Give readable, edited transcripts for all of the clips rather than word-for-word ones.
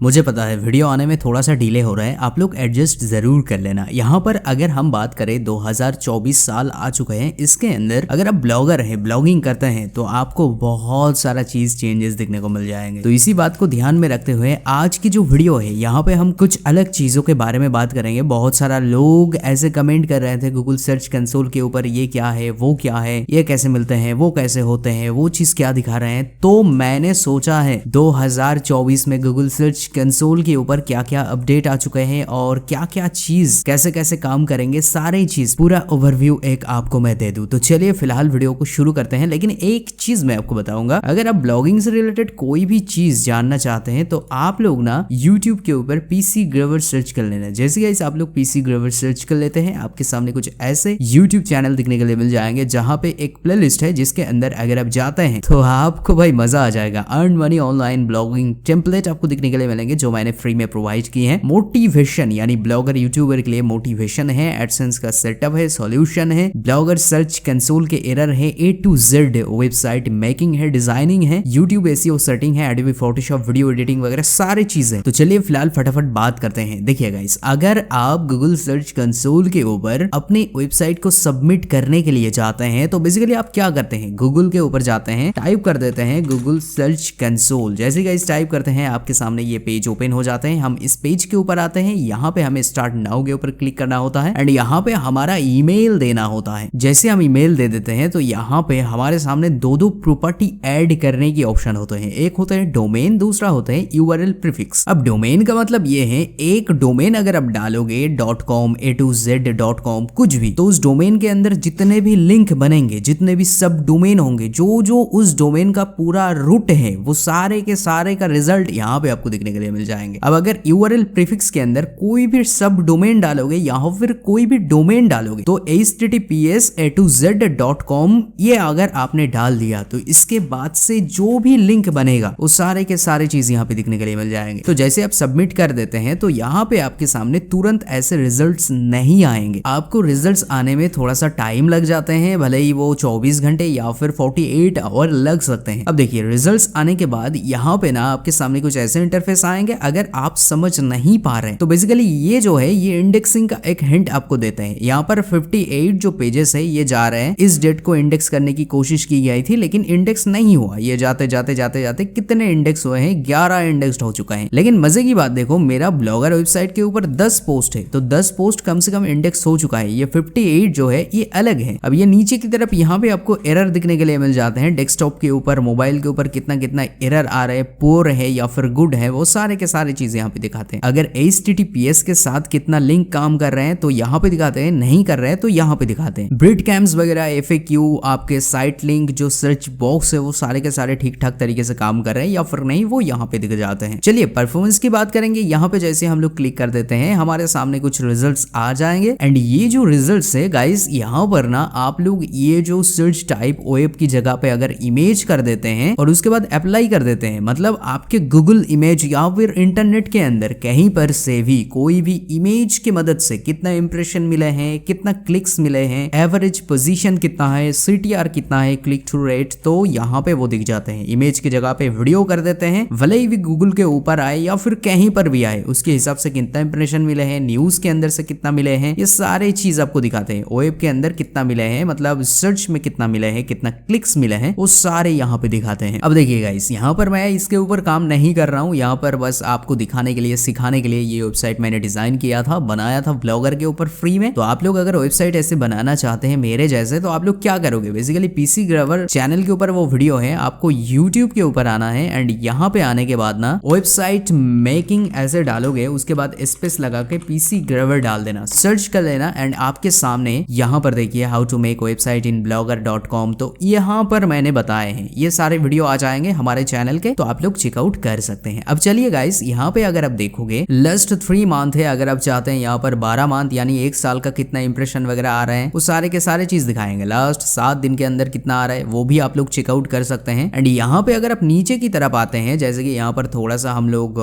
मुझे पता है वीडियो आने में थोड़ा सा डिले हो रहा है, आप लोग एडजस्ट जरूर कर लेना। यहाँ पर अगर हम बात करें 2024 साल आ चुके हैं, इसके अंदर अगर आप ब्लॉगर हैं, ब्लॉगिंग करते हैं तो आपको बहुत सारा चीज चेंजेस देखने को मिल जाएंगे। तो इसी बात को ध्यान में रखते हुए आज की जो वीडियो है यहाँ पे हम कुछ अलग चीजों के बारे में बात करेंगे। बहुत सारा लोग ऐसे कमेंट कर रहे थे गूगल सर्च कंसोल के ऊपर, ये क्या है, वो क्या है, ये कैसे मिलते हैं, वो कैसे होते हैं, वो चीज क्या दिखा रहे हैं। तो मैंने सोचा है 2024 में गूगल सर्च कंसोल के ऊपर क्या क्या अपडेट आ चुके हैं और क्या क्या चीज कैसे कैसे काम करेंगे, सारी चीज पूरा ओवरव्यू एक आपको मैं दे दूं। तो चलिए फिलहाल वीडियो को शुरू करते हैं। लेकिन एक चीज मैं आपको बताऊंगा, अगर आप ब्लॉगिंग से रिलेटेड कोई भी चीज जानना चाहते हैं तो आप लोग ना यूट्यूब के ऊपर पीसी ग्रेवर सर्च कर लेना। जैसे गाइस आप लोग पीसी ग्रेवर सर्च कर लेते हैं, आपके सामने कुछ ऐसे यूट्यूब चैनल दिखने के लिए मिल जाएंगे जहां पे एक प्लेलिस्ट है जिसके अंदर अगर आप जाते हैं तो आपको भाई मजा आ जाएगा। Earn money online blogging template आपको दिखने के लिए मिलेंगे जो मैंने फ्री में प्रोवाइड किए हैं। मोटिवेशन यानी ब्लॉगर यूट्यूबर के लिए मोटिवेशन है, एडसेंस का सेटअप है, सॉल्यूशन है, ब्लॉगर सर्च कंसोल के एरर है, A to Z website making है, डिजाइनिंग है, यूट्यूब एसईओ सेटिंग है, एडोबी फोटोशॉप वीडियो एडिटिंग वगैरह सारी चीजें। तो चलिए फिलहाल फटाफट बात करते हैं। देखिए गाइस, अगर आप गूगल सर्च कंसोल के ऊपर अपनी वेबसाइट को सबमिट करने के लिए जाते हैं तो बेसिकली आप क्या करते हैं, गूगल के ऊपर जाते हैं, टाइप कर देते हैं गूगल सर्च कंसोल। जैसे गाइस टाइप करते हैं आपके सामने ये पेज ओपन हो जाते हैं। हम इस पेज के ऊपर आते हैं, यहाँ पे हमें स्टार्ट नाउ के ऊपर क्लिक करना होता है एंड यहाँ पे हमारा ईमेल देना होता है। जैसे हम ईमेल दे देते हैं तो यहाँ पे हमारे सामने दो प्रॉपर्टी ऐड करने की ऑप्शन होते हैं। एक होता है डोमेन, दूसरा होता है यूआरएल प्रीफिक्स। अब डोमेन का मतलब ये है, एक डोमेन अगर आप डालोगे .com, A to Z.com कुछ भी, तो उस डोमेन के अंदर जितने भी लिंक बनेंगे, जितने भी सब डोमेन होंगे, जो उस डोमेन का पूरा रूट है, वो सारे के सारे का रिजल्ट यहाँ पे आपको दिखने के लिए मिल जाएंगे। अब अगर यूआरएल प्रीफिक्स के अंदर कोई भी सब डोमेन डालोगे या फिर कोई भी डोमेन डालोगे तो https A to Z.com ये अगर आपने डाल दिया तो इसके बाद से जो भी लिंक बनेगा वो सारे के सारे चीज यहाँ पे दिखने के लिए मिल जाएंगे। तो जैसे आप सबमिट कर देते हैं तो यहाँ पे आपके सामने तुरंत ऐसे रिजल्ट्स नहीं आएंगे। आपको रिजल्ट्स आने में थोड़ा सा टाइम लग जाते हैं, भले ही वो 24 घंटे या फिर 48 आवर लग सकते हैं। अब देखिए रिजल्ट्स आने के बाद यहाँ पे ना आपके सामने कुछ ऐसे इंटरफेस आएंगे। अगर आप समझ नहीं पा रहे हैं तो बेसिकली ये जो है ये इंडेक्सिंग का एक हिंट आपको देते हैं। यहाँ पर 58 जो पेजेस है ये जा रहे हैं, इस डेट को इंडेक्स करने की कोशिश की गई थी लेकिन इंडेक्स नहीं हुआ। ये जाते जाते जाते जाते कितने इंडेक्स हुए हैं, 11 इंडेक्स हो चुका है। लेकिन मजे की बात देखो, मेरा ब्लॉगर वेबसाइट के ऊपर 10 पोस्ट है तो 10 पोस्ट कम से कम इंडेक्स हो चुका है। ये 58 जो है ये अलग है। अब ये नीचे की तरफ यहाँ पे आपको एरर दिखने के लिए मिल जाते हैं। डेस्कटॉप के ऊपर, मोबाइल के ऊपर कितना कितना एरर आ रहे हैं, पुअर है या फिर गुड है, वो सारे के सारे चीज यहाँ पे दिखाते हैं। अगर HTTPS के साथ कितना लिंक काम कर रहे हैं तो यहाँ पे दिखाते हैं, नहीं कर रहे हैं तो यहाँ पे दिखाते हैं। ब्रिड कैम्स वगैरह, FAQ, आपके साइट लिंक, जो सर्च बॉक्स है वो सारे के सारे ठीक ठाक तरीके से काम कर रहे हैं या फिर नहीं, वो यहाँ पे दिख जाते हैं। चलिए परफॉर्मेंस की बात करेंगे। यहाँ पे जैसे हम लोग क्लिक कर देते हैं हमारे सामने कुछ रिजल्ट्स आ जाएंगे एंड ये जो रिजल्ट्स है गाइस, यहाँ पर ना आप लोग ये जो सर्च टाइप वेब की जगह पे अगर इमेज कर देते हैं और उसके बाद अप्लाई कर देते हैं, मतलब आपके गूगल इमेज या फिर इंटरनेट के अंदर कहीं पर से भी कोई भी इमेज की मदद से कितना इंप्रेशन मिले हैं, कितना क्लिक्स मिले हैं, एवरेज पोजीशन कितना है, CTR कितना है, क्लिक थ्रू रेट, तो यहाँ पे वो दिख जाते हैं। इमेज की जगह पे वीडियो कर देते हैं, भले ही भी गूगल के ऊपर आए या फिर कहीं पर भी आए, उसके हिसाब से कितना इंप्रेशन मिले हैं, न्यूज के अंदर से कितना मिले हैं, ये सारे चीज आपको दिखाते हैं। वेब के अंदर कितना मिले हैं, मतलब सर्च में कितना मिले हैं, कितना क्लिक्स मिले हैं, वो सारे यहाँ पे दिखाते हैं। अब देखिए गाइस, यहाँ पर मैं इसके ऊपर काम नहीं कर रहा हूँ, यहाँ पर बस आपको दिखाने के लिए, सिखाने के लिए ये वेबसाइट मैंने डिजाइन किया था, बनाया था ब्लॉगर के ऊपर फ्री में। तो आप लोग अगर वेबसाइट ऐसे बनाना चाहते हैं मेरे जैसे, तो आप लोग क्या करोगे, बेसिकली पीसी ग्रेवर चैनल के ऊपर वो वीडियो है, आपको यूट्यूब के ऊपर आना है एंड यहाँ पे आने के बाद ना वेबसाइट मेकिंग ऐसे डालोगे, उसके बाद स्पेस लगा के पीसी ग्रेवर डाल देना, सर्च कर लेना एंड आपके सामने यहाँ पर देखिए how to make website in blogger.com। तो यहाँ पर मैंने बताए हैं, ये सारे वीडियो आ जाएंगे हमारे चैनल के, तो आप लोग चेकआउट कर सकते हैं। अब चलिए गाइस, यहाँ पे अगर आप देखोगे लास्ट 3 मंथ है, अगर आप चाहते हैं यहाँ पर 12 मंथ यानी 1 साल का कितना इंप्रेशन वगैरह आ रहे हैं, वो सारे के सारे चीज दिखाएंगे। लास्ट 7 दिन के अंदर कितना आ रहा है वो भी आप लोग चेकआउट कर सकते हैं। एंड यहाँ पे अगर आप नीचे की तरफ आते हैं, जैसे कि यहाँ पर थोड़ा सा हम लोग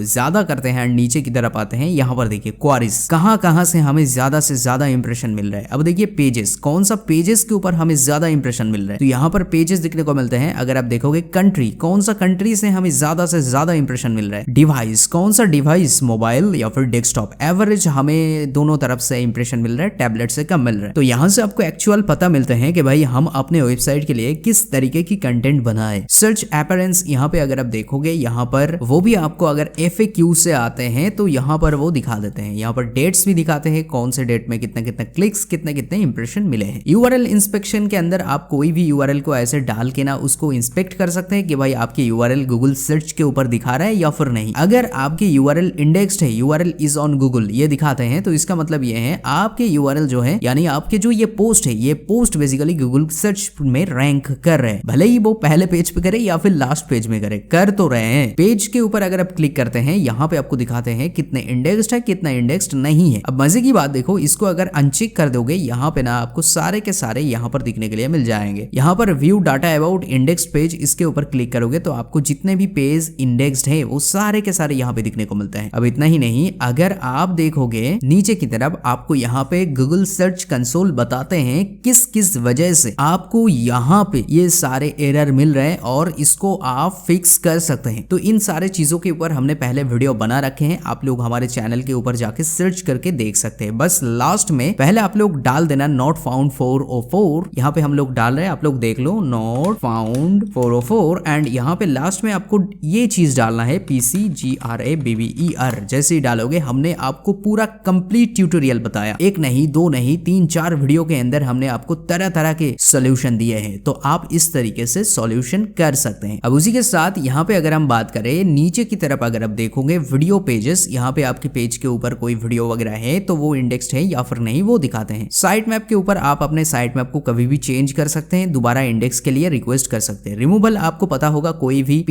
ज्यादा करते हैं एंड नीचे की तरफ आते हैं, यहाँ पर देखिए क्वारीज, कहाँ से हमें ज्यादा से ज्यादा इंप्रेशन मिल रहा है। अब देखिए पेजेस, कौन सा पेजेस के ऊपर हमें ज्यादा इंप्रेशन मिल रहा है, तो यहाँ पर पेजेस दिखने को मिलते हैं। अगर आप देखोगे कंट्री, कौन सा कंट्री से हमें ज्यादा से ज्यादा इंप्रेशन मिल रहा है। डिवाइस, कौन सा डिवाइस, मोबाइल या फिर डेस्कटॉप। एवरेज हमें दोनों तरफ से इंप्रेशन मिल रहा है, टैबलेट से कम मिल रहा है। तो यहाँ से आपको एक्चुअल पता मिलते हैं कि भाई हम अपने वेबसाइट के लिए किस तरीके की कंटेंट बनाए। सर्च अपीयरेंस यहाँ पे अगर आप देखोगे, यहाँ पर वो भी आपको अगर FAQ से आते हैं तो यहाँ पर वो दिखा देते हैं। यहाँ पर डेट्स भी दिखाते हैं, कौन से डेट में कितना कितना क्लिक्स, कितने कितने इंप्रेशन मिले हैं। URL इंस्पेक्शन के अंदर आप कोई भी URL को ऐसे डाल के ना उसको इंस्पेक्ट कर सकते हैं कि भाई आपकी URL गूगल सर्च के ऊपर दिखा रहा है या फिर नहीं। अगर आपकी URL इंडेक्स्ड है, URL इज ऑन गूगल, ये दिखाते हैं, तो इसका मतलब ये है आपके URL जो है, यानी आपके जो ये पोस्ट है, ये पोस्ट बेसिकली गूगल सर्च में रैंक कर रहे हैं। भले ही वो पहले पेज पे करे या फिर लास्ट पेज में करे, कर तो रहे हैं। पेज के ऊपर अगर आप क्लिक करते हैं, यहाँ पे आपको दिखाते हैं कितने इंडेक्स्ड है, कितना इंडेक्स्ड नहीं है। अब मजे की बात देखो, इसको अगर अनचेक कर दोगे, यहाँ पे ना आपको सारे के सारे यहाँ पर दिखने के लिए मिल जाएंगे। यहाँ पर view data about indexed page, इसके ऊपर क्लिक करोगे तो आपको जितने भी पेज इंडेक्स्ड है वो सारे के सारे यहाँ पे दिखने को मिलते हैं। अब इतना ही नहीं, अगर आप देखोगे नीचे की तरफ, आपको यहाँ पे गूगल सर्च कंसोल बताते हैं किस किस वजह से आपको यहाँ पे ये सारे एरर मिल रहे हैं और इसको आप फिक्स कर सकते हैं। तो इन सारे चीजों के ऊपर हमने पहले वीडियो बना रखे हैं, आप लोग हमारे चैनल के ऊपर जाके सर्च करके देख सकते हैं। बस लास्ट में पहले आप लोग डाल देना नॉट फाउंड 404, यहाँ पे हम लोग डाल रहे हैं, आप लोग देख लो, नॉट फाउंड 404, एंड यहाँ पे लास्ट में आपको ये चीज डालना है PCGRABBER। जैसे ही डालोगे, हमने आपको पूरा कंप्लीट ट्यूटोरियल बताया, एक नहीं, दो नहीं, 3-4 वीडियो के अंदर हमने आपको तरह तरह के सॉल्यूशन दिए हैं। तो आप इस तरीके से सॉल्यूशन कर सकते हैं। अब उसी के साथ यहाँ पे अगर हम बात करें, नीचे की तरफ अगर आप देखोगे वीडियो पेजेस, यहाँ पे आपके पेज के ऊपर कोई वीडियो वगैरह है तो वो इंडेक्स्ड है या फिर नहीं, वो दिखाते हैं। साइट मैप के ऊपर आप अपने साइट मैप को कभी भी चेंज कर सकते हैं, दोबारा इंडेक्स के लिए रिक्वेस्ट कर सकते हैं। रिमूवल, आपको पता होगा, कोई भी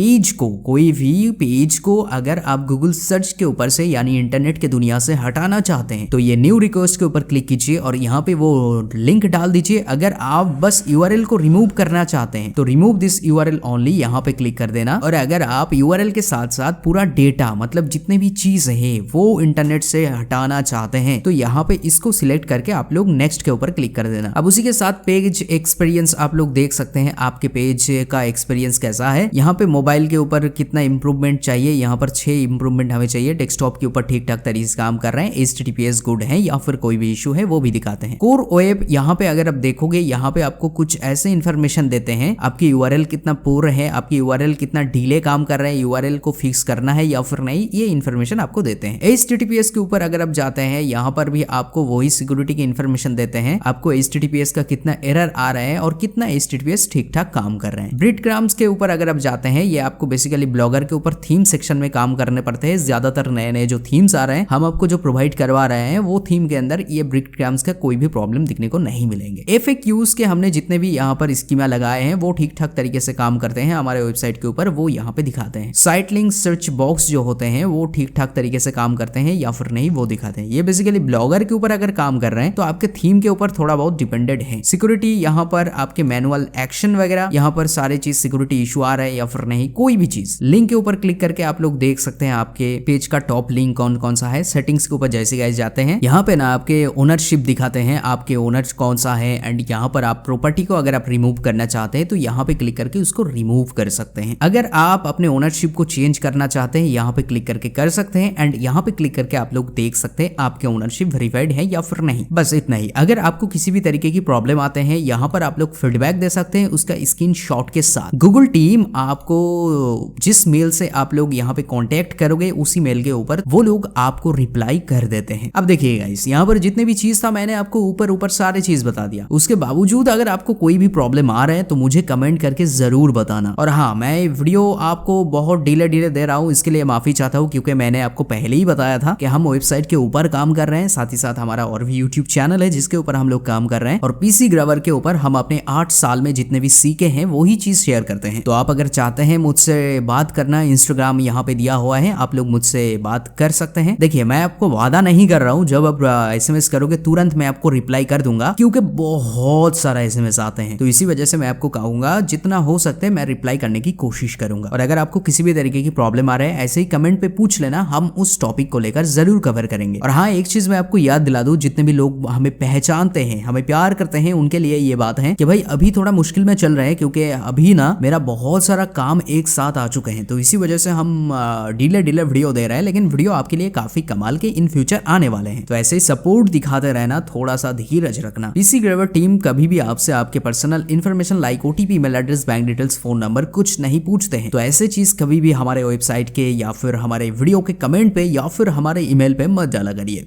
पेज को अगर आप गूगल सर्च के ऊपर से यानी इंटरनेट के दुनिया से हटाना चाहते हैं तो ये न्यू रिक्वेस्ट के ऊपर क्लिक कीजिए और यहाँ पे वो लिंक डाल दीजिए। अगर आप बस URL को रिमूव करना चाहते हैं तो रिमूव दिस URL ओनली, यहाँ पे क्लिक कर देना। और अगर आप URL के साथ साथ पूरा डेटा, मतलब जितने भी चीज है वो इंटरनेट से हटाना चाहते हैं तो यहाँ पे इसको सिलेक्ट करके आप लोग नेक्स्ट के ऊपर क्लिक कर देना। अब उसी के साथ पेज एक्सपीरियंस आप लोग देख सकते हैं, आपके पेज का एक्सपीरियंस कैसा है। यहाँ पे मोबाइल के ऊपर कितना इंप्रूवमेंट चाहिए, यहाँ पर 6 इंप्रूवमेंट हमें चाहिए। डेस्कटॉप के ऊपर ठीक ठाक तरीके से काम कर रहे हैं, HTTPS गुड है या फिर कोई भी इशू है वो भी दिखाते हैं। कोर वेब, यहाँ पे अगर आप देखोगे, यहाँ पे आपको कुछ ऐसे इंफॉर्मेशन देते हैं, आपकी URL कितना पूर्ण है, आपकी URL कितना डिले काम कर रहा है, URL को फिक्स करना है या फिर नहीं, ये इंफॉर्मेशन आपको देते हैं। HTTPS के ऊपर अगर आप जाते हैं, यहाँ पर भी आपको वही सिक्योरिटी की इंफॉर्मेशन देते हैं, आपको HTTPS का कितना एरर आ रहा है और कितना HTTPS ठीक ठाक काम कर रहे हैं। ब्रेडक्रम्स के ऊपर अगर आप जाते हैं, ये आपको बेसिकली ब्लॉगर के ऊपर थीम सेक्शन में काम करने पड़ते हैं। ज्यादातर नए नए जो थीम्स आ रहे हैं, हम आपको जो प्रोवाइड करवा रहे हैं, वो थीम के अंदर ये ब्रेडक्रम्स का कोई भी प्रॉब्लम दिखने को नहीं मिलेंगे। FAQs के हमने जितने भी यहाँ पर स्कीमा लगाए हैं वो ठीक ठाक तरीके से काम करते हैं हमारे वेबसाइट के ऊपर, वो यहाँ पे दिखाते हैं। साइट लिंक सर्च बॉक्स जो होते हैं वो ठीक ठाक तरीके से काम करते हैं या फिर नहीं, वो दिखाते हैं। ये बेसिकली ब्लॉगर के ऊपर अगर काम कर रहे हैं तो आपके थीम के ऊपर थोड़ा बहुत डिपेंडेंट है। सिक्योरिटी, यहाँ पर आपके मैनुअल एक्शन वगैरह, यहाँ पर सारे चीज सिक्योरिटी इशू आ रहा है या फिर नहीं, कोई भी चीज। लिंक के ऊपर क्लिक करके आप लोग देख सकते हैं आपके पेज का टॉप लिंक कौन कौन सा है। सेटिंग्स के ऊपर जैसे गाइस जाते हैं, यहाँ पे ना आपके ओनरशिप दिखाते हैं, आपके ओनर्स कौन सा है, एंड यहाँ पर आप प्रॉपर्टी को अगर आप रिमूव करना चाहते हैं तो यहाँ पे क्लिक करके उसको रिमूव कर सकते हैं। अगर आप अपने ओनरशिप को चेंज करना चाहते हैं, यहाँ पे क्लिक करके कर सकते हैं, एंड यहाँ पे क्लिक करके आप लोग देख सकते हैं आपके ओनरशिप वेरीफाइड है या फिर नहीं। बस इतना ही। अगर आपको किसी भी तरीके की प्रॉब्लम आते हैं, यहाँ पर आप लोग फीडबैक दे सकते हैं उसका स्क्रीनशॉट के साथ। गूगल टीम आपको जिस मेल से आप लोग यहाँ पे कांटेक्ट करोगे, उसी मेल के ऊपर वो लोग आपको रिप्लाई कर देते हैं। अब देखिए गाइस, यहाँ पर जितने भी चीज था मैंने आपको ऊपर सारे चीज बता दिया। उसके बावजूद अगर आपको कोई भी प्रॉब्लम आ रहा है तो मुझे कमेंट करके जरूर बताना। और हाँ, मैं वीडियो आपको बहुत डीले दे रहा हूँ, इसके लिए माफी चाहता हूँ, क्योंकि मैंने आपको पहले ही बताया था कि हम वेबसाइट के ऊपर काम कर रहे हैं, साथ ही साथ हमारा और भी यूट्यूब चैनल है जिसके ऊपर हम लोग काम कर रहे हैं, और PC ग्रावर के ऊपर हम अपने 8 साल में जितने भी सीखे हैं वही चीज शेयर करते हैं। तो आप अगर चाहते हैं मुझसे बात करना, इंस्टाग्राम यहाँ पे दिया हुआ है, आप लोग मुझसे बात कर सकते हैं। देखिए, मैं आपको वादा नहीं कर रहा हूँ जब आप SMS करोगे तुरंत मैं आपको रिप्लाई कर दूंगा, क्योंकि बहुत सारा SMS आते हैं। तो इसी वजह से मैं आपको कहूंगा जितना हो सकता है मैं रिप्लाई करने की कोशिश करूंगा। और अगर आपको किसी भी तरीके की प्रॉब्लम आ रहा है, ऐसे ही कमेंट पे पूछ लेना, हम उस टॉपिक को लेकर जरूर कवर करेंगे। और हाँ, एक चीज मैं आपको याद दिला दूं, जितने भी लोग हमें पहचानते हैं, हमें प्यार करते हैं, उनके लिए ये बात है कि भाई अभी थोड़ा मुश्किल में चल रहे हैं, क्योंकि अभी ना मेरा बहुत सारा काम एक साथ आ चुके हैं। तो इसी वजह से हम डीले वीडियो दे रहे हैं, लेकिन वीडियो आपके लिए काफी कमाल के इन फ्यूचर आने वाले हैं। तो ऐसे ही सपोर्ट दिखाते रहना, थोड़ा सा धीरज रखना। पीसी ग्रेवर टीम कभी भी आपसे आपके personal information like OTP, email address, bank details, phone number कुछ नहीं पूछते हैं। तो ऐसे चीज कभी भी हमारे वेबसाइट के या फिर हमारे वीडियो के कमेंट पे या फिर हमारे ईमेल पे मत डाला करिए।